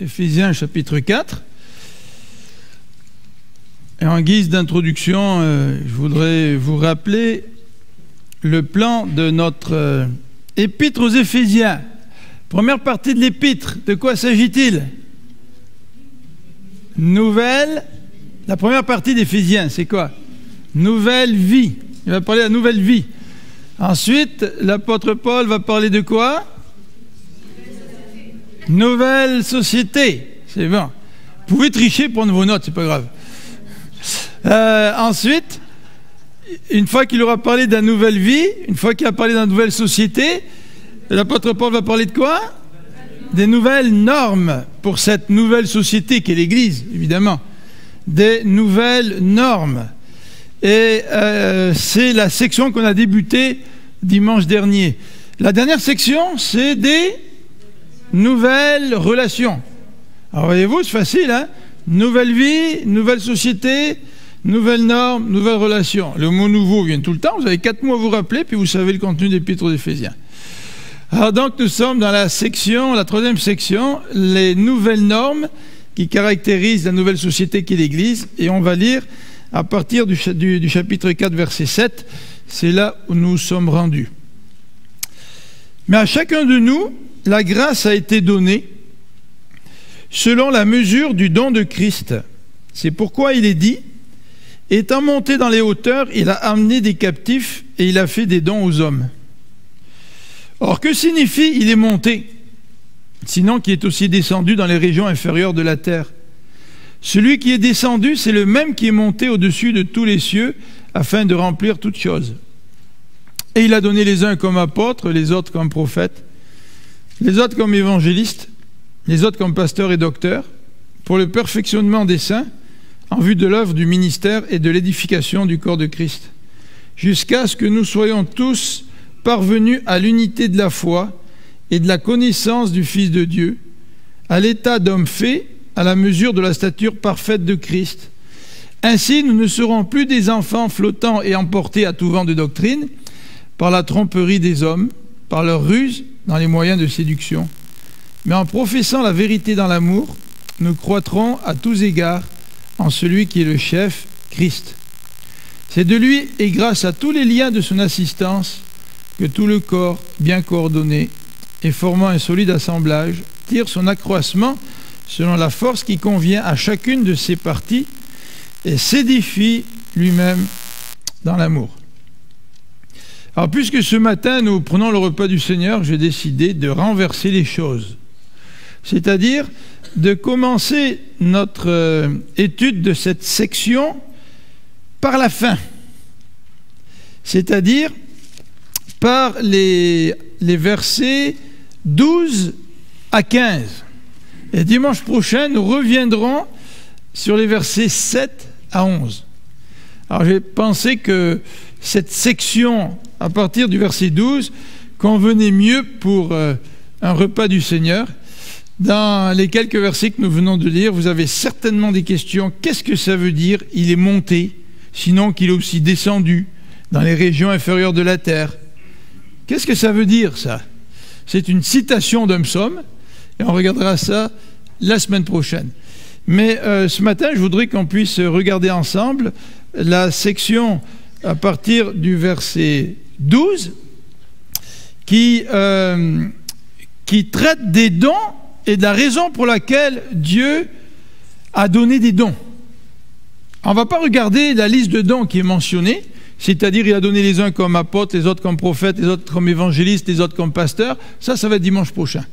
Éphésiens chapitre 4. Et en guise d'introduction, je voudrais vous rappeler le plan de notre épître aux Éphésiens. Première partie de l'épître, de quoi s'agit-il? La première partie d'Éphésiens, c'est quoi? Nouvelle vie. Il va parler de la nouvelle vie. Ensuite, l'apôtre Paul va parler de quoi? Nouvelle société. C'est bon. Vous pouvez tricher, prendre vos notes, c'est pas grave. Ensuite, une fois qu'il aura parlé de la nouvelle vie, une fois qu'il a parlé de la nouvelle société, l'apôtre Paul va parler de quoi? Des nouvelles normes pour cette nouvelle société qu'est l'Église, évidemment. Des nouvelles normes. Et c'est la section qu'on a débutée dimanche dernier. La dernière section, c'est des nouvelles relations. Alors voyez-vous, c'est facile, hein? Nouvelle vie, nouvelle société, nouvelles normes, nouvelles relations. Le mot nouveau vient tout le temps. Vous avez 4 mots à vous rappeler, puis vous savez le contenu des épîtres aux Éphésiens. Alors donc, nous sommes dans la section, la 3e section, les nouvelles normes qui caractérisent la nouvelle société qu'est l'Église. Et on va lire à partir du chapitre 4, verset 7. C'est là où nous sommes rendus. Mais à chacun de nous, la grâce a été donnée selon la mesure du don de Christ. C'est pourquoi il est dit, étant monté dans les hauteurs, il a amené des captifs et il a fait des dons aux hommes. Or, que signifie il est monté? Sinon qu'il est aussi descendu dans les régions inférieures de la terre. Celui qui est descendu, c'est le même qui est monté au-dessus de tous les cieux, afin de remplir toutes choses. Et il a donné les uns comme apôtres, les autres comme prophètes, les autres comme évangélistes, les autres comme pasteurs et docteurs, pour le perfectionnement des saints, en vue de l'œuvre du ministère et de l'édification du corps de Christ, jusqu'à ce que nous soyons tous parvenus à l'unité de la foi et de la connaissance du Fils de Dieu, à l'état d'homme fait, à la mesure de la stature parfaite de Christ. Ainsi, nous ne serons plus des enfants flottants et emportés à tout vent de doctrine, par la tromperie des hommes, par leur ruse dans les moyens de séduction. Mais en professant la vérité dans l'amour, nous croîtrons à tous égards en celui qui est le chef, Christ. C'est de lui et grâce à tous les liens de son assistance que tout le corps, bien coordonné et formant un solide assemblage, tire son accroissement selon la force qui convient à chacune de ses parties et s'édifie lui-même dans l'amour. Alors, puisque ce matin nous prenons le repas du Seigneur, j'ai décidé de renverser les choses. C'est-à-dire de commencer notre étude de cette section par la fin. C'est-à-dire par les versets 12 à 15. Et dimanche prochain, nous reviendrons sur les versets 7 à 11. Alors j'ai pensé que cette section, à partir du verset 12, convenait mieux pour un repas du Seigneur. Dans les quelques versets que nous venons de lire, vous avez certainement des questions. Qu'est-ce que ça veut dire? Il est monté, sinon qu'il est aussi descendu dans les régions inférieures de la terre. Qu'est-ce que ça veut dire, ça? C'est une citation d'un psaume, et on regardera ça la semaine prochaine. Mais ce matin, je voudrais qu'on puisse regarder ensemble la section à partir du verset 12 qui traite des dons et de la raison pour laquelle Dieu a donné des dons. On ne va pas regarder la liste de dons qui est mentionnée, c'est-à-dire il a donné les uns comme apôtres, les autres comme prophètes, les autres comme évangélistes, les autres comme pasteurs. Ça va être dimanche prochain.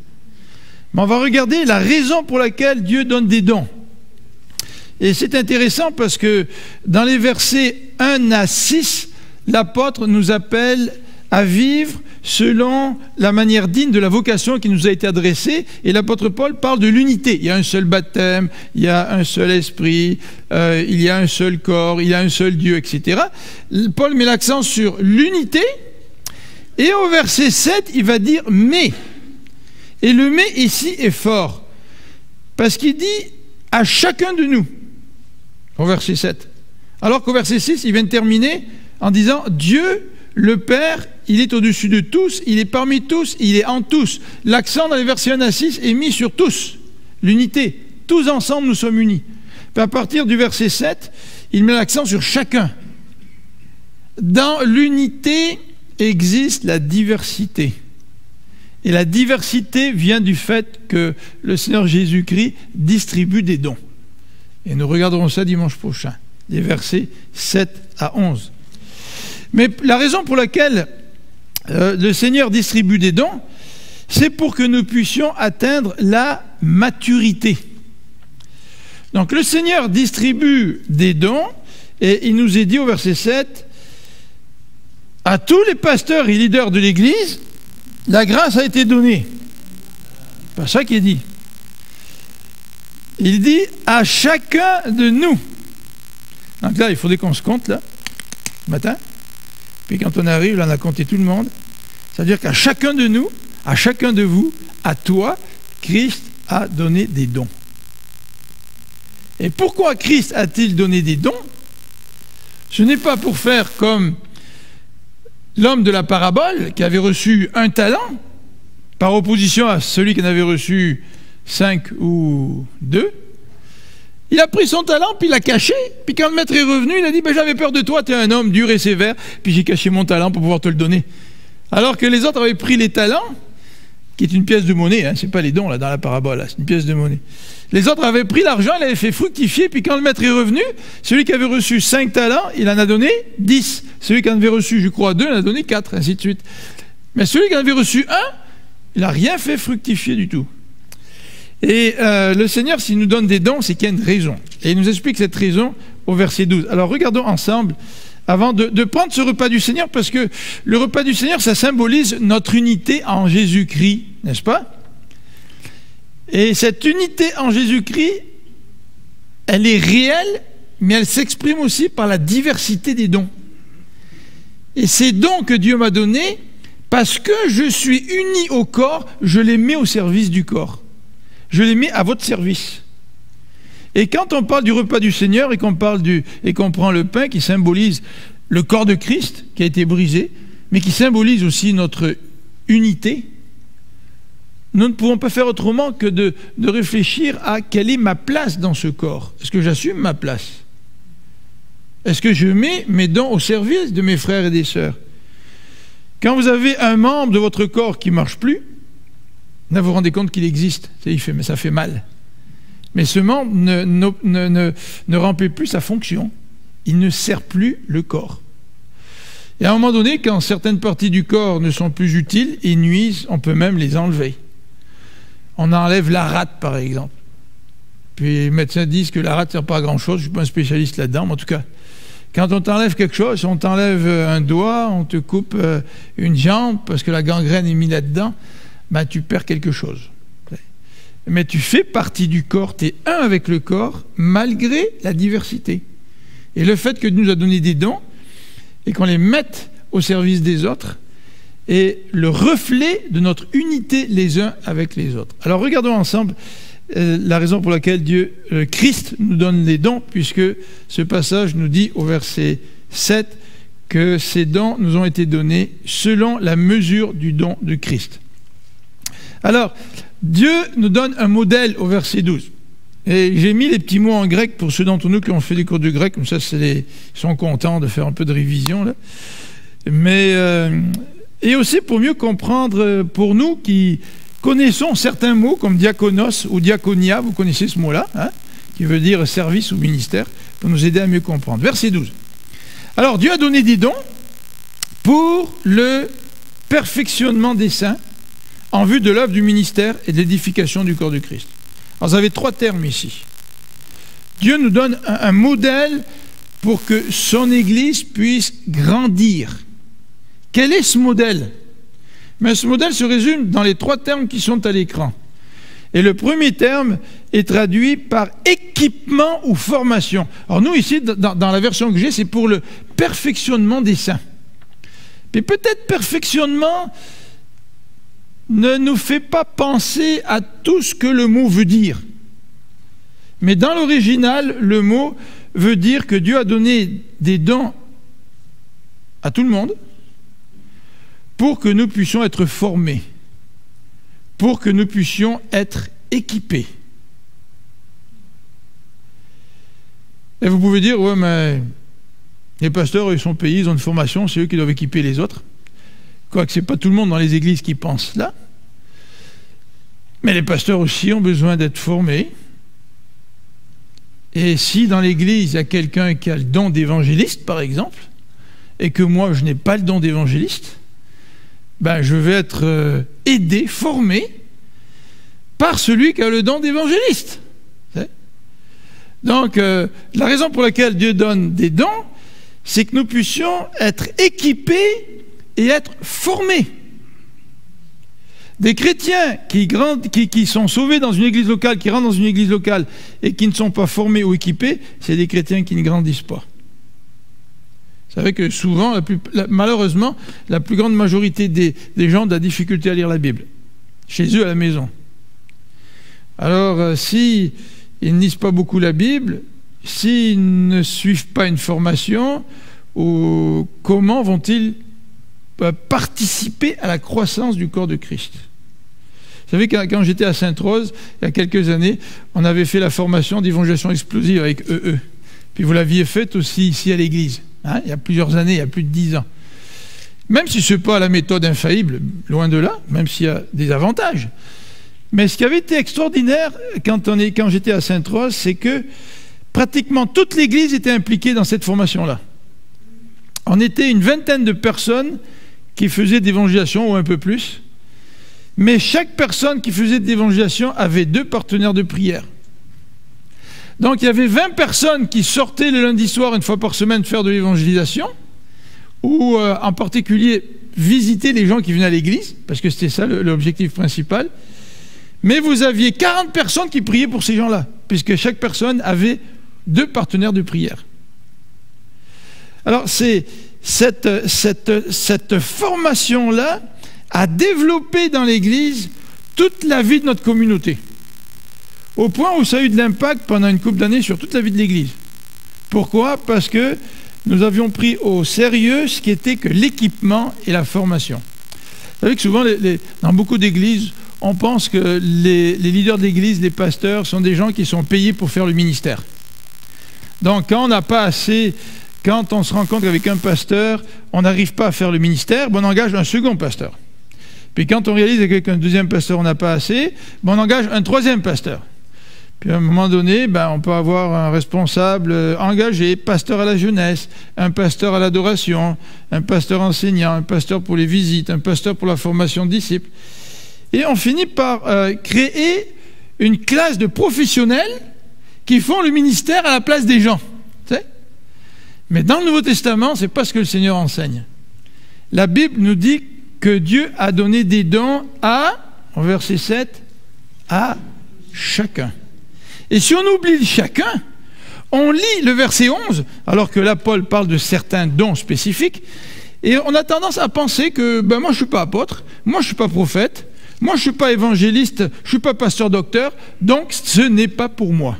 Mais on va regarder la raison pour laquelle Dieu donne des dons. Et c'est intéressant parce que dans les versets 1 à 6, l'apôtre nous appelle à vivre selon la manière digne de la vocation qui nous a été adressée. Et l'apôtre Paul parle de l'unité. Il y a un seul baptême, il y a un seul esprit, il y a un seul corps, il y a un seul Dieu, etc. Paul met l'accent sur l'unité. Et au verset 7, il va dire « mais ». Et le « mais » ici est fort. Parce qu'il dit « à chacun de nous ». Au verset 7. Alors qu'au verset 6, il vient de terminer en disant « Dieu, le Père, il est au-dessus de tous, il est parmi tous, il est en tous ». L'accent dans les versets 1 à 6 est mis sur tous. l'unité. Tous ensemble, nous sommes unis. Puis à partir du verset 7, il met l'accent sur chacun. Dans l'unité existe la diversité. Et la diversité vient du fait que le Seigneur Jésus-Christ distribue des dons. Et nous regarderons ça dimanche prochain, des versets 7 à 11. Mais la raison pour laquelle le Seigneur distribue des dons, c'est pour que nous puissions atteindre la maturité. Donc le Seigneur distribue des dons, et il nous est dit au verset 7, à tous les pasteurs et leaders de l'Église, la grâce a été donnée. C'est pas ça qu'il dit. Il dit à chacun de nous. Donc là, il faudrait qu'on se compte, là, ce matin. Puis quand on arrive, là, on a compté tout le monde. C'est-à-dire qu'à chacun de nous, à chacun de vous, à toi, Christ a donné des dons. Et pourquoi Christ a-t-il donné des dons? Ce n'est pas pour faire comme l'homme de la parabole qui avait reçu un talent, par opposition à celui qui en avait reçu 5 ou 2. Il a pris son talent, puis il l'a caché. Puis quand le maître est revenu, il a dit, j'avais peur de toi, tu es un homme dur et sévère, puis j'ai caché mon talent pour pouvoir te le donner. Alors que les autres avaient pris les talents, qui est une pièce de monnaie, hein, c'est pas les dons là dans la parabole, c'est une pièce de monnaie. Les autres avaient pris l'argent, il avait fait fructifier, puis quand le maître est revenu, celui qui avait reçu 5 talents, il en a donné 10. Celui qui en avait reçu, je crois, 2, il en a donné 4, ainsi de suite. Mais celui qui en avait reçu 1, il n'a rien fait fructifier du tout. Et le Seigneur, s'il nous donne des dons, c'est qu'il y a une raison. Et il nous explique cette raison au verset 12. Alors regardons ensemble, avant de prendre ce repas du Seigneur, parce que le repas du Seigneur, ça symbolise notre unité en Jésus-Christ, n'est-ce pas? Et cette unité en Jésus-Christ, elle est réelle, mais elle s'exprime aussi par la diversité des dons. Et ces dons que Dieu m'a donnés, parce que je suis uni au corps, je les mets au service du corps. Je les mets à votre service. Et quand on parle du repas du Seigneur et qu'on prend le pain qui symbolise le corps de Christ qui a été brisé, mais qui symbolise aussi notre unité, nous ne pouvons pas faire autrement que de réfléchir à quelle est ma place dans ce corps. Est-ce que j'assume ma place? Est-ce que je mets mes dons au service de mes frères et des sœurs? Quand vous avez un membre de votre corps qui ne marche plus, là vous vous rendez compte qu'il existe, mais ça fait mal. Mais ce membre ne remplit plus sa fonction. Il ne sert plus le corps. Et à un moment donné, quand certaines parties du corps ne sont plus utiles, ils nuisent, on peut même les enlever. On enlève la rate, par exemple. Puis les médecins disent que la rate ne sert pas à grand-chose, je ne suis pas un spécialiste là-dedans, mais en tout cas, quand on t'enlève quelque chose, on t'enlève un doigt, on te coupe une jambe, parce que la gangrène est mise là-dedans, ben, tu perds quelque chose. Mais tu fais partie du corps, tu es un avec le corps, malgré la diversité. Et le fait que Dieu nous a donné des dons, et qu'on les mette au service des autres, est le reflet de notre unité les uns avec les autres. Alors regardons ensemble la raison pour laquelle Christ nous donne les dons, puisque ce passage nous dit au verset 7 que ces dons nous ont été donnés selon la mesure du don de Christ. Alors, Dieu nous donne un modèle au verset 12. Et j'ai mis les petits mots en grec pour ceux d'entre nous qui ont fait des cours de grec, comme ça ils sont contents de faire un peu de révision, là. Mais, et aussi pour mieux comprendre, pour nous qui connaissons certains mots comme diakonos ou diaconia, vous connaissez ce mot-là, hein, qui veut dire service ou ministère, pour nous aider à mieux comprendre. Verset 12. Alors, Dieu a donné des dons pour le perfectionnement des saints, en vue de l'œuvre du ministère et de l'édification du corps de Christ. Alors, vous avez 3 termes ici. Dieu nous donne un modèle pour que son Église puisse grandir. Quel est ce modèle? Mais ce modèle se résume dans les 3 termes qui sont à l'écran. Et le premier terme est traduit par équipement ou formation. Alors nous, ici, dans la version que j'ai, c'est pour le perfectionnement des saints. Mais peut-être perfectionnement ne nous fait pas penser à tout ce que le mot veut dire. Mais dans l'original, le mot veut dire que Dieu a donné des dons à tout le monde pour que nous puissions être formés, pour que nous puissions être équipés. Et vous pouvez dire, ouais, mais les pasteurs, ils sont payés, ils ont une formation, c'est eux qui doivent équiper les autres. Quoique ce n'est pas tout le monde dans les églises qui pense là. Mais les pasteurs aussi ont besoin d'être formés. Et si dans l'église, il y a quelqu'un qui a le don d'évangéliste, par exemple, et que moi, je n'ai pas le don d'évangéliste, ben, je vais être aidé, formé par celui qui a le don d'évangéliste. Donc, la raison pour laquelle Dieu donne des dons, c'est que nous puissions être équipés et être formés. Des chrétiens qui sont sauvés dans une église locale, qui rentrent dans une église locale et qui ne sont pas formés ou équipés, c'est des chrétiens qui ne grandissent pas. Vous savez que souvent, malheureusement, la plus grande majorité des gens ont de la difficulté à lire la Bible, chez eux à la maison. Alors, si ils ne lisent pas beaucoup la Bible, s'ils ne suivent pas une formation, comment vont-ils participer à la croissance du corps de Christ? Vous savez, quand j'étais à Sainte-Rose, il y a quelques années, on avait fait la formation d'évangélisation explosive avec EE. Puis vous l'aviez faite aussi ici à l'église, hein, il y a plusieurs années, il y a plus de 10 ans. Même si ce n'est pas la méthode infaillible, loin de là, même s'il y a des avantages. Mais ce qui avait été extraordinaire quand j'étais à Sainte-Rose, c'est que pratiquement toute l'église était impliquée dans cette formation-là. On était une vingtaine de personnes qui faisaient d'évangélisation, ou un peu plus. Mais chaque personne qui faisait de l'évangélisation avait 2 partenaires de prière. Donc il y avait 20 personnes qui sortaient le lundi soir, une fois par semaine, faire de l'évangélisation, ou en particulier visiter les gens qui venaient à l'église, parce que c'était ça l'objectif principal. Mais vous aviez 40 personnes qui priaient pour ces gens-là, puisque chaque personne avait 2 partenaires de prière. Alors c'est cette formation-là a développé dans l'Église toute la vie de notre communauté, au point où ça a eu de l'impact pendant une couple d'années sur toute la vie de l'Église. Pourquoi? Parce que nous avions pris au sérieux ce qui était que l'équipement et la formation. Vous savez que souvent, dans beaucoup d'églises, on pense que les leaders d'église, les pasteurs, sont des gens qui sont payés pour faire le ministère. Donc, quand on n'a pas assez, quand on se rencontre avec un pasteur, on n'arrive pas à faire le ministère, on engage un second pasteur. Puis quand on réalise qu'avec un deuxième pasteur, on n'a pas assez, on engage un troisième pasteur. Puis à un moment donné, on peut avoir un responsable engagé, pasteur à la jeunesse, un pasteur à l'adoration, un pasteur enseignant, un pasteur pour les visites, un pasteur pour la formation de disciples. Et on finit par créer une classe de professionnels qui font le ministère à la place des gens. Mais dans le Nouveau Testament, ce n'est pas ce que le Seigneur enseigne. La Bible nous dit que Dieu a donné des dons au verset 7, à chacun. Et si on oublie chacun, on lit le verset 11, alors que là, Paul parle de certains dons spécifiques, et on a tendance à penser que moi, je ne suis pas apôtre, moi, je ne suis pas prophète, moi, je ne suis pas évangéliste, je ne suis pas pasteur-docteur, donc ce n'est pas pour moi.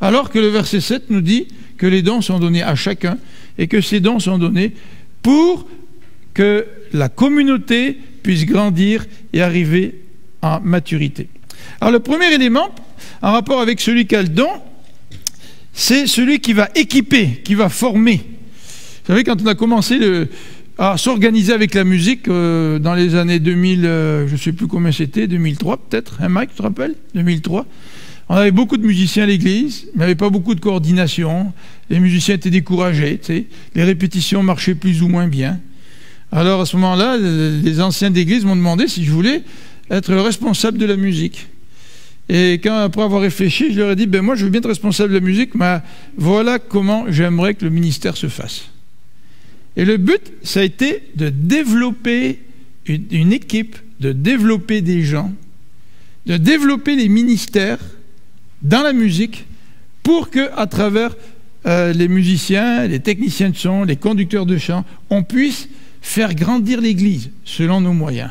Alors que le verset 7 nous dit que les dons sont donnés à chacun, et que ces dons sont donnés pour que la communauté puisse grandir et arriver en maturité. Alors le premier élément, en rapport avec celui qui a le don, c'est celui qui va équiper, qui va former. Vous savez, quand on a commencé à s'organiser avec la musique dans les années 2000, je ne sais plus combien c'était, 2003 peut-être, hein Mike, tu te rappelles? 2003. On avait beaucoup de musiciens à l'église, mais il n'y avait pas beaucoup de coordination. Les musiciens étaient découragés, tu sais. Les répétitions marchaient plus ou moins bien. Alors à ce moment-là, les anciens d'église m'ont demandé si je voulais être le responsable de la musique. Et après avoir réfléchi, je leur ai dit, moi je veux bien être responsable de la musique, mais voilà comment j'aimerais que le ministère se fasse. Et le but, ça a été de développer une équipe, de développer des gens, de développer les ministères dans la musique pour qu'à travers les musiciens, les techniciens de son, les conducteurs de chant, on puisse faire grandir l'Église selon nos moyens.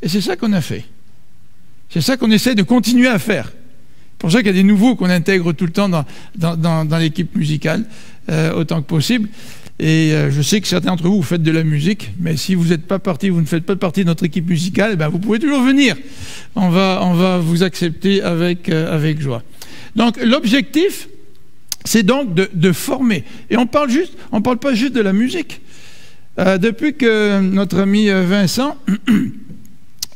Et c'est ça qu'on a fait. C'est ça qu'on essaie de continuer à faire. C'est pour ça qu'il y a des nouveaux qu'on intègre tout le temps dans l'équipe musicale, autant que possible. Et je sais que certains d'entre vous faites de la musique, mais si vous n'êtes pas parti, vous ne faites pas partie de notre équipe musicale, vous pouvez toujours venir. On va vous accepter avec joie. Donc l'objectif, c'est donc de former. Et on parle pas juste de la musique. Depuis que notre ami Vincent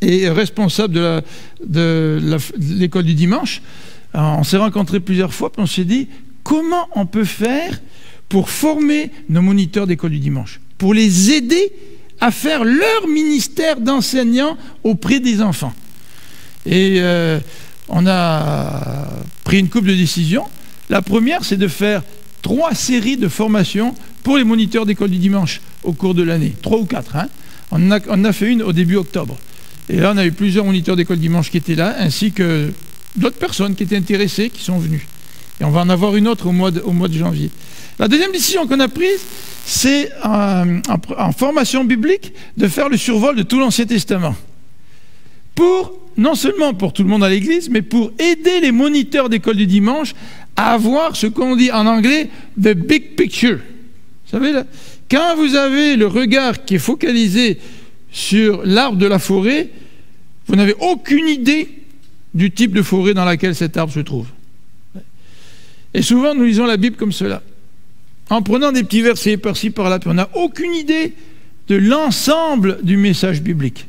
est responsable de l'école du dimanche, on s'est rencontrés plusieurs fois, puis on s'est dit, comment on peut faire pour former nos moniteurs d'école du dimanche, pour les aider à faire leur ministère d'enseignant auprès des enfants. Et on a pris une couple de décisions. La première, c'est de faire 3 séries de formations pour les moniteurs d'école du dimanche au cours de l'année. 3 ou 4. Hein. On a fait une au début octobre. Et là, on a eu plusieurs moniteurs d'école dimanche qui étaient là, ainsi que d'autres personnes qui étaient intéressées, qui sont venues. Et on va en avoir une autre au mois de janvier. La deuxième décision qu'on a prise, c'est en formation biblique de faire le survol de tout l'Ancien Testament. Non seulement pour tout le monde à l'église, mais pour aider les moniteurs d'école du dimanche à avoir ce qu'on dit en anglais « the big picture ». Vous savez, là, quand vous avez le regard qui est focalisé sur l'arbre de la forêt, vous n'avez aucune idée du type de forêt dans laquelle cet arbre se trouve. Et souvent, nous lisons la Bible comme cela, en prenant des petits versets par-ci, par-là, puis on n'a aucune idée de l'ensemble du message biblique.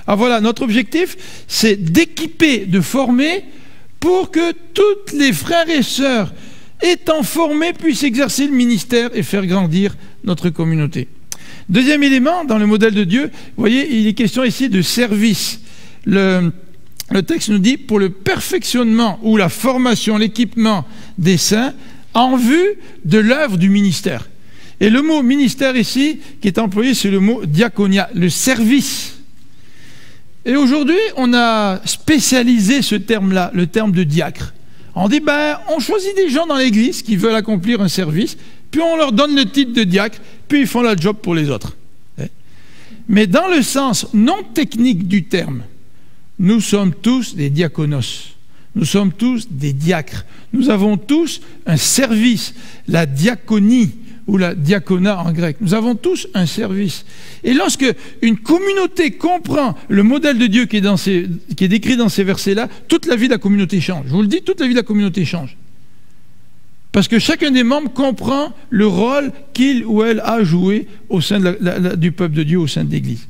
Alors voilà, notre objectif, c'est d'équiper, de former, pour que tous les frères et sœurs étant formés puissent exercer le ministère et faire grandir notre communauté. Deuxième élément, dans le modèle de Dieu, vous voyez, il est question ici de service. Le texte nous dit, pour le perfectionnement ou la formation, l'équipement des saints, en vue de l'œuvre du ministère. Et le mot ministère ici, qui est employé, c'est le mot diaconia, le service. Et aujourd'hui, on a spécialisé ce terme-là, le terme de diacre. On dit, on choisit des gens dans l'église qui veulent accomplir un service, puis on leur donne le titre de diacre, puis ils font la job pour les autres. Mais dans le sens non technique du terme, nous sommes tous des diaconos. Nous sommes tous des diacres. Nous avons tous un service, la diaconie, ou la diaconat en grec. Nous avons tous un service. Et lorsque une communauté comprend le modèle de Dieu qui est décrit dans ces versets-là, toute la vie de la communauté change. Je vous le dis, toute la vie de la communauté change. Parce que chacun des membres comprend le rôle qu'il ou elle a joué au sein du peuple de Dieu, au sein de l'Église.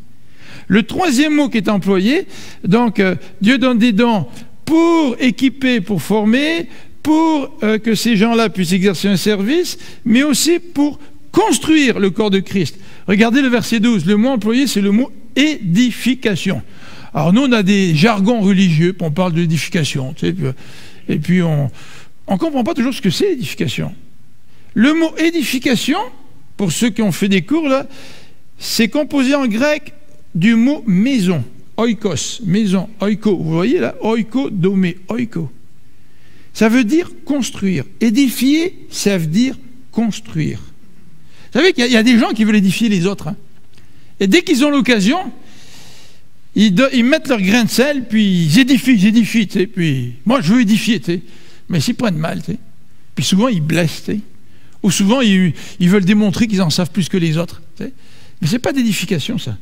Le troisième mot qui est employé, donc Dieu donne des dons pour équiper, pour former, pour que ces gens-là puissent exercer un service, mais aussi pour construire le corps de Christ. Regardez le verset 12, le mot employé, c'est le mot édification. Alors nous, on a des jargons religieux, puis on parle de l'édification, tu sais, et puis on ne comprend pas toujours ce que c'est l'édification. Le mot édification, pour ceux qui ont fait des cours, là, c'est composé en grec du mot maison, oikos, maison, oiko. Vous voyez là, oiko, domé, oiko. Ça veut dire construire. Édifier, ça veut dire construire. Vous savez qu'il y a des gens qui veulent édifier les autres. Hein. Et dès qu'ils ont l'occasion, ils mettent leur grain de sel, puis ils édifient, tu sais. Puis moi, je veux édifier, tu sais. Mais s'ils prennent mal, tu sais. Puis souvent, ils blessent, tu sais. Ou souvent, ils veulent démontrer qu'ils en savent plus que les autres. Tu sais. Mais ce n'est pas d'édification, ça.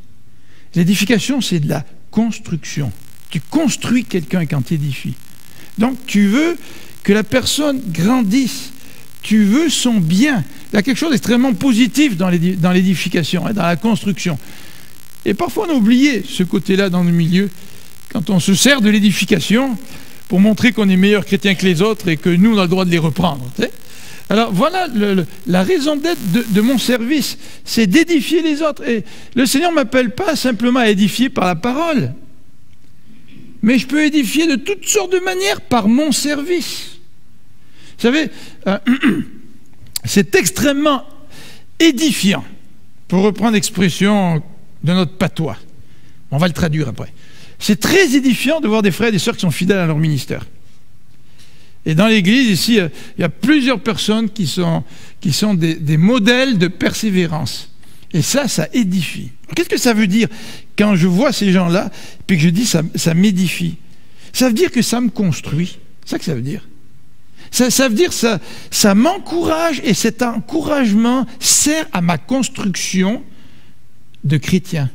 L'édification, c'est de la construction. Tu construis quelqu'un quand tu édifies. Donc, tu veux que la personne grandisse. Tu veux son bien. Il y a quelque chose d'extrêmement positif dans l'édification, hein, dans la construction. Et parfois, on a oublié ce côté-là dans le milieu, quand on se sert de l'édification pour montrer qu'on est meilleur chrétien que les autres et que nous, on a le droit de les reprendre. Tu sais. Alors, voilà la raison d'être de mon service, c'est d'édifier les autres. Et le Seigneur ne m'appelle pas simplement à édifier par la parole, mais je peux édifier de toutes sortes de manières par mon service. Vous savez, c'est extrêmement édifiant, pour reprendre l'expression de notre patois. On va le traduire après. C'est très édifiant de voir des frères et des sœurs qui sont fidèles à leur ministère. Et dans l'Église, ici, il y a plusieurs personnes qui sont des modèles de persévérance. Et ça édifie. Qu'est-ce que ça veut dire quand je vois ces gens-là, puis que je dis ça m'édifie? Ça veut dire que ça me construit. C'est ça que ça veut dire. Ça veut dire que ça m'encourage, et cet encouragement sert à ma construction de chrétien.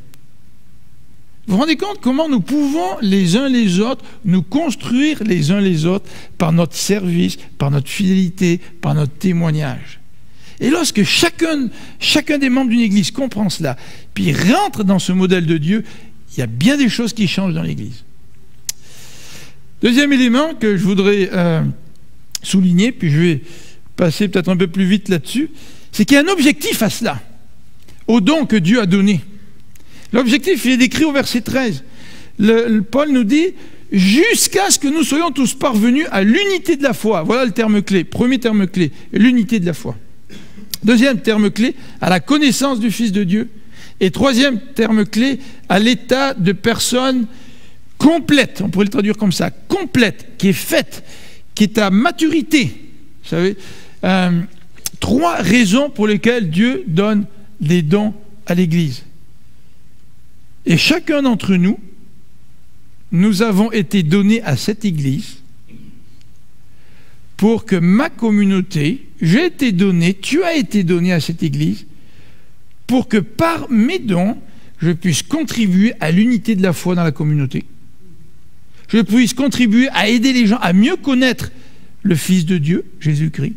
Vous vous rendez compte comment nous pouvons les uns les autres nous construire les uns les autres par notre service, par notre fidélité, par notre témoignage. Et lorsque chacun des membres d'une église comprend cela, puis rentre dans ce modèle de Dieu, il y a bien des choses qui changent dans l'église. Deuxième élément que je voudrais souligner, puis je vais passer peut-être un peu plus vite là-dessus, c'est qu'il y a un objectif à cela, au don que Dieu a donné. L'objectif, il est décrit au verset 13. Paul nous dit « Jusqu'à ce que nous soyons tous parvenus à l'unité de la foi ». Voilà le terme clé. Premier terme clé, l'unité de la foi. Deuxième terme clé, à la connaissance du Fils de Dieu. Et troisième terme clé, à l'état de personne complète. On pourrait le traduire comme ça. Complète, qui est faite, qui est à maturité. Vous savez, trois raisons pour lesquelles Dieu donne des dons à l'Église. Et chacun d'entre nous, nous avons été donnés à cette Église pour que ma communauté, j'ai été donné, tu as été donné à cette Église, pour que par mes dons, je puisse contribuer à l'unité de la foi dans la communauté. Je puisse contribuer à aider les gens à mieux connaître le Fils de Dieu, Jésus-Christ,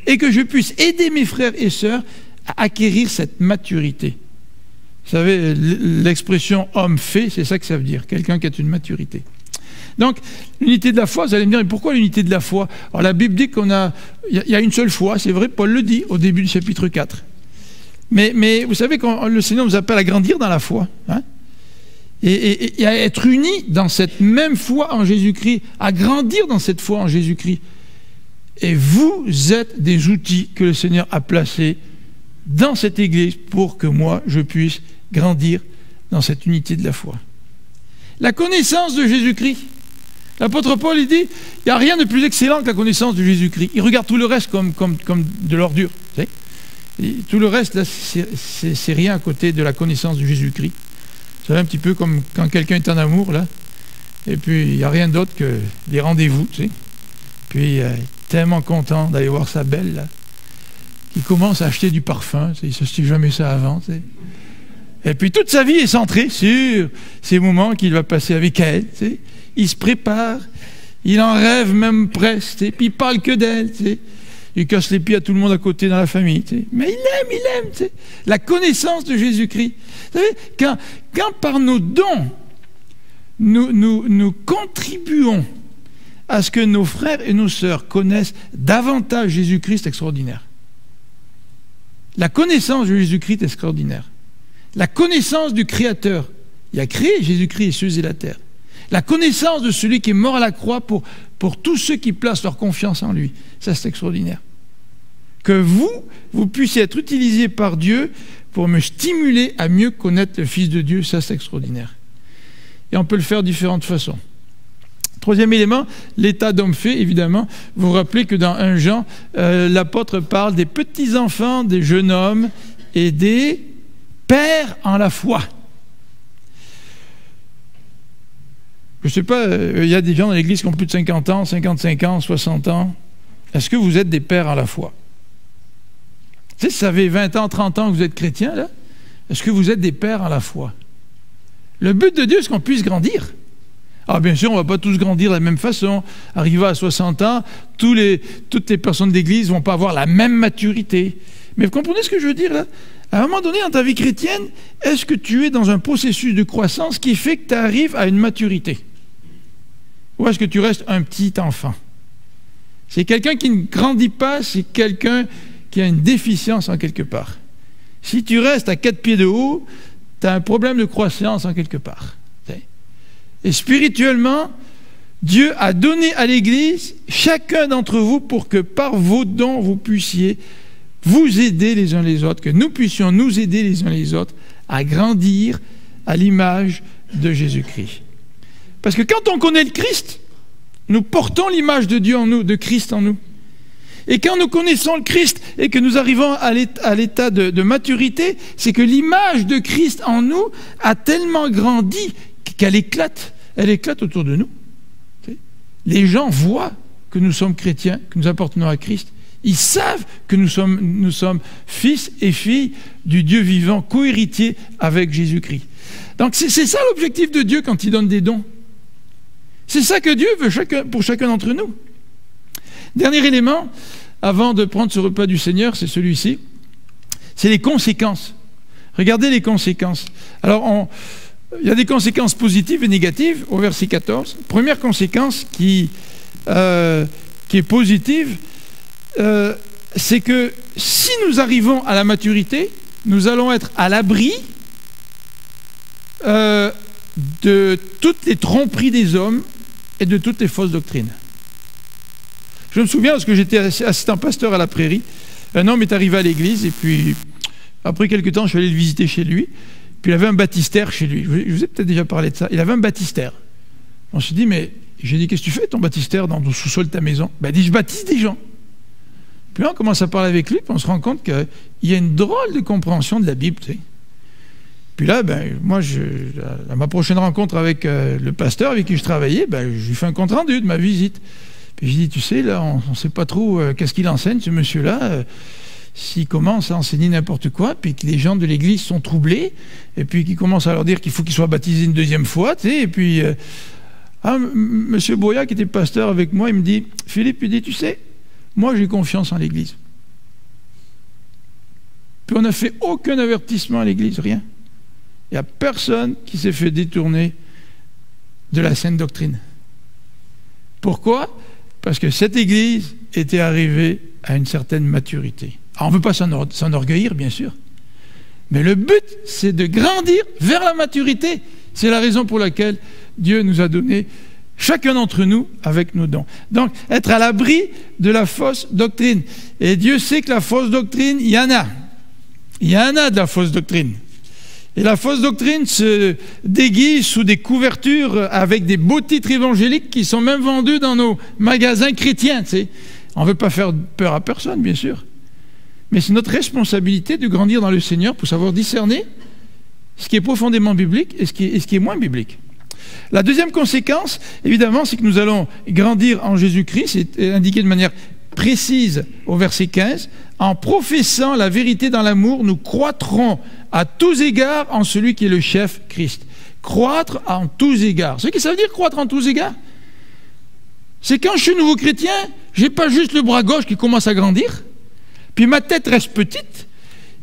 et que je puisse aider mes frères et sœurs à acquérir cette maturité. Vous savez, l'expression « homme fait », c'est ça que ça veut dire, quelqu'un qui a une maturité. Donc, l'unité de la foi, vous allez me dire, mais pourquoi l'unité de la foi? Alors, la Bible dit qu'il y a une seule foi, c'est vrai, Paul le dit au début du chapitre 4. Mais vous savez que le Seigneur nous appelle à grandir dans la foi, hein? Et à être unis dans cette même foi en Jésus-Christ, à grandir dans cette foi en Jésus-Christ. Et vous êtes des outils que le Seigneur a placés dans cette Église pour que moi, je puisse grandir dans cette unité de la foi. La connaissance de Jésus-Christ. L'apôtre Paul, il dit, il n'y a rien de plus excellent que la connaissance de Jésus-Christ. Il regarde tout le reste comme de l'ordure. Tout le reste, là, c'est rien à côté de la connaissance de Jésus-Christ. C'est un petit peu comme quand quelqu'un est en amour, là, et puis il n'y a rien d'autre que les rendez-vous, tu sais. Puis il est tellement content d'aller voir sa belle, là. Il commence à acheter du parfum, tu sais, il ne s'achetait jamais ça avant, tu sais. Et puis toute sa vie est centrée sur ces moments qu'il va passer avec elle, tu sais. Il se prépare, il en rêve même presque, tu sais. Puis il parle que d'elle, tu sais. Il casse les pieds à tout le monde à côté dans la famille, tu sais. Mais il aime, tu sais. La connaissance de Jésus-Christ. Vous savez, quand par nos dons, nous contribuons à ce que nos frères et nos sœurs connaissent davantage Jésus-Christ, c'est extraordinaire. La connaissance de Jésus-Christ est extraordinaire. La connaissance du Créateur. Il a créé Jésus-Christ les cieux et la terre. La connaissance de celui qui est mort à la croix pour tous ceux qui placent leur confiance en lui. Ça, c'est extraordinaire. Que vous puissiez être utilisés par Dieu pour me stimuler à mieux connaître le Fils de Dieu, ça, c'est extraordinaire. Et on peut le faire de différentes façons. Troisième élément, l'état d'homme fait, évidemment. Vous vous rappelez que dans 1 Jean, l'apôtre parle des petits-enfants, des jeunes hommes et des pères en la foi. Je ne sais pas, il y a des gens dans l'Église qui ont plus de 50 ans, 55 ans, 60 ans. Est-ce que vous êtes des pères en la foi? Tu sais, si ça fait 20 ans, 30 ans que vous êtes chrétien, là, est-ce que vous êtes des pères en la foi? Le but de Dieu, c'est qu'on puisse grandir. Alors bien sûr, on ne va pas tous grandir de la même façon. Arrivé à 60 ans, toutes les personnes d'Église ne vont pas avoir la même maturité. Mais vous comprenez ce que je veux dire là? À un moment donné, dans ta vie chrétienne, est-ce que tu es dans un processus de croissance qui fait que tu arrives à une maturité? Ou est-ce que tu restes un petit enfant? C'est quelqu'un qui ne grandit pas, c'est quelqu'un qui a une déficience en quelque part. Si tu restes à 4 pieds de haut, tu as un problème de croissance en quelque part. Et spirituellement, Dieu a donné à l'Église chacun d'entre vous pour que par vos dons, vous puissiez vous aider les uns les autres, que nous puissions nous aider les uns les autres à grandir à l'image de Jésus-Christ. Parce que quand on connaît le Christ, nous portons l'image de Dieu en nous, de Christ en nous. Et quand nous connaissons le Christ et que nous arrivons à l'état de maturité, c'est que l'image de Christ en nous a tellement grandi qu'elle éclate. Elle éclate autour de nous. Les gens voient que nous sommes chrétiens, que nous appartenons à Christ. Ils savent que nous sommes fils et filles du Dieu vivant, co-héritiers avec Jésus-Christ. Donc c'est ça l'objectif de Dieu quand il donne des dons. C'est ça que Dieu veut pour chacun d'entre nous. Dernier élément, avant de prendre ce repas du Seigneur, c'est celui-ci, c'est les conséquences. Regardez les conséquences. Alors, il y a des conséquences positives et négatives au verset 14. Première conséquence qui est positive, c'est que si nous arrivons à la maturité, nous allons être à l'abri de toutes les tromperies des hommes et de toutes les fausses doctrines. Je me souviens, lorsque j'étais assistant pasteur à la Prairie, un homme est arrivé à l'église et puis après quelques temps, je suis allé le visiter chez lui. Puis il avait un baptistère chez lui. Je vous ai peut-être déjà parlé de ça. Il avait un baptistère. On se dit, mais j'ai dit, qu'est-ce que tu fais ton baptistère dans le sous-sol de ta maison? Ben, il dit, je baptise des gens. Puis là, on commence à parler avec lui, puis on se rend compte qu'il y a une drôle de compréhension de la Bible, tu sais. Puis là, ben, moi, à ma prochaine rencontre avec le pasteur avec qui je travaillais, ben, je lui fais un compte-rendu de ma visite. Puis je dis, tu sais, là, on ne sait pas trop qu'est-ce qu'il enseigne, ce monsieur-là. S'il commence à enseigner n'importe quoi, puis que les gens de l'église sont troublés, et puis qu'il commence à leur dire qu'il faut qu'ils soient baptisés une deuxième fois, tu sais, et puis... monsieur Boya, qui était pasteur avec moi, il me dit, Philippe, il dit, tu sais, moi j'ai confiance en l'église. Puis on n'a fait aucun avertissement à l'église, rien. Il n'y a personne qui s'est fait détourner de la saine doctrine. Pourquoi? Parce que cette église était arrivée à une certaine maturité. Alors, on ne veut pas s'enorgueillir, bien sûr, mais le but, c'est de grandir vers la maturité. C'est la raison pour laquelle Dieu nous a donné, chacun d'entre nous, avec nos dons. Donc, être à l'abri de la fausse doctrine. Et Dieu sait que la fausse doctrine, il y en a. Il y en a de la fausse doctrine. Et la fausse doctrine se déguise sous des couvertures avec des beaux titres évangéliques qui sont même vendus dans nos magasins chrétiens. Tu sais. On ne veut pas faire peur à personne, bien sûr. Mais c'est notre responsabilité de grandir dans le Seigneur pour savoir discerner ce qui est profondément biblique et ce qui est moins biblique. La deuxième conséquence, évidemment, c'est que nous allons grandir en Jésus-Christ, c'est indiqué de manière précise au verset 15. En professant la vérité dans l'amour, nous croîtrons à tous égards en celui qui est le chef, Christ. Croître en tous égards. Ce que ça veut dire, croître en tous égards, c'est quand je suis nouveau chrétien, je n'ai pas juste le bras gauche qui commence à grandir, puis ma tête reste petite,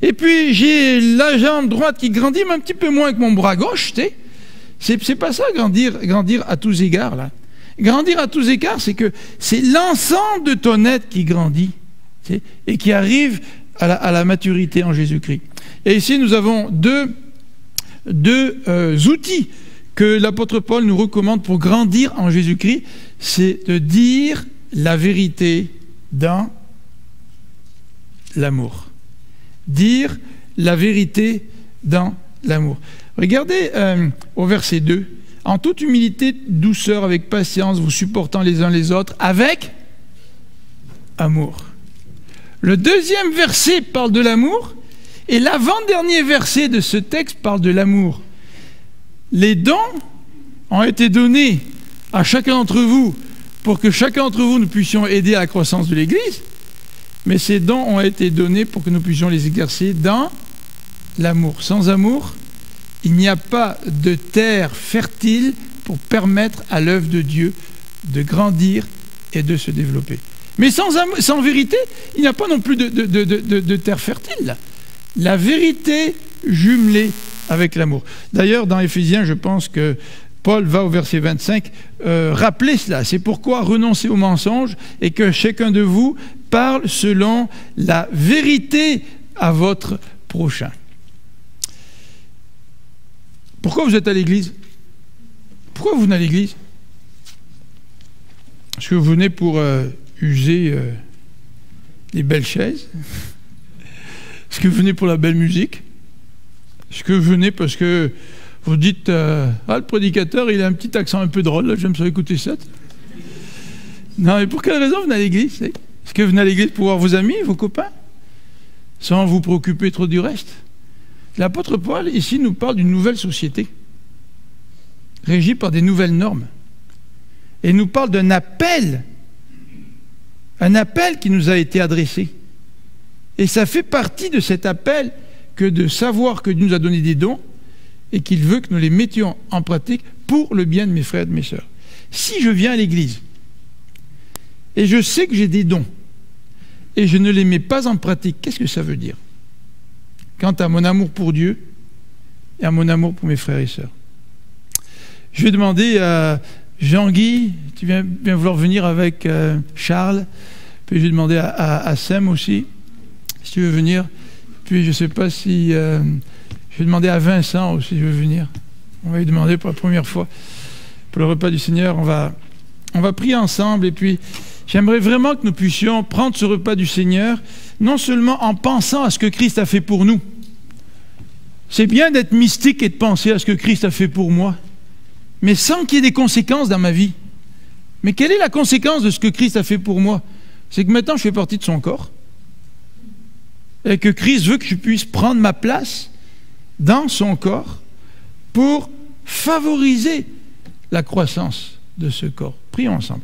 et puis j'ai la jambe droite qui grandit, mais un petit peu moins que mon bras gauche, tu sais. C'est pas ça, grandir à tous égards, là. Grandir à tous égards, c'est que c'est l'ensemble de ton être qui grandit, tu sais, et qui arrive à la maturité en Jésus-Christ. Et ici, nous avons deux outils que l'apôtre Paul nous recommande pour grandir en Jésus-Christ, c'est de dire la vérité dans l'amour. Dire la vérité dans l'amour. Regardez au verset 2. En toute humilité, douceur, avec patience, vous supportant les uns les autres, avec amour. Le deuxième verset parle de l'amour, et l'avant-dernier verset de ce texte parle de l'amour. Les dons ont été donnés à chacun d'entre vous pour que chacun d'entre vous, nous puissions aider à la croissance de l'Église, mais ces dons ont été donnés pour que nous puissions les exercer dans l'amour. Sans amour, il n'y a pas de terre fertile pour permettre à l'œuvre de Dieu de grandir et de se développer. Mais sans vérité, il n'y a pas non plus de terre fertile, là. La vérité jumelée avec l'amour. D'ailleurs, dans Éphésiens, je pense que Paul va au verset 25 rappeler cela. C'est pourquoi renoncez au mensonge et que chacun de vous parle selon la vérité à votre prochain. Pourquoi vous êtes à l'église? Pourquoi vous venez à l'église? Est-ce que vous venez pour user les belles chaises? Est-ce que vous venez pour la belle musique? Est-ce que vous venez parce que vous dites le prédicateur, il a un petit accent un peu drôle, là, j'aime ça écouter ça. Non, mais pour quelle raison vous venez à l'église? Est-ce que vous venez à l'église pour voir vos amis, vos copains, sans vous préoccuper trop du reste? L'apôtre Paul, ici, nous parle d'une nouvelle société, régie par des nouvelles normes. Et il nous parle d'un appel qui nous a été adressé. Et ça fait partie de cet appel que de savoir que Dieu nous a donné des dons et qu'il veut que nous les mettions en pratique pour le bien de mes frères et de mes sœurs. Si je viens à l'église et je sais que j'ai des dons et je ne les mets pas en pratique, qu'est-ce que ça veut dire quant à mon amour pour Dieu et à mon amour pour mes frères et sœurs? Je vais demander à Jean-Guy, tu viens vouloir venir avec Charles, puis je vais demander à Sam aussi, si tu veux venir, puis je ne sais pas si... je vais demander à Vincent aussi, si je veux venir. On va lui demander pour la première fois, pour le repas du Seigneur, on va prier ensemble, et puis j'aimerais vraiment que nous puissions prendre ce repas du Seigneur, non seulement en pensant à ce que Christ a fait pour nous. C'est bien d'être mystique et de penser à ce que Christ a fait pour moi, mais sans qu'il y ait des conséquences dans ma vie. Mais quelle est la conséquence de ce que Christ a fait pour moi? C'est que maintenant je fais partie de son corps, et que Christ veut que je puisse prendre ma place dans son corps pour favoriser la croissance de ce corps. Prions ensemble.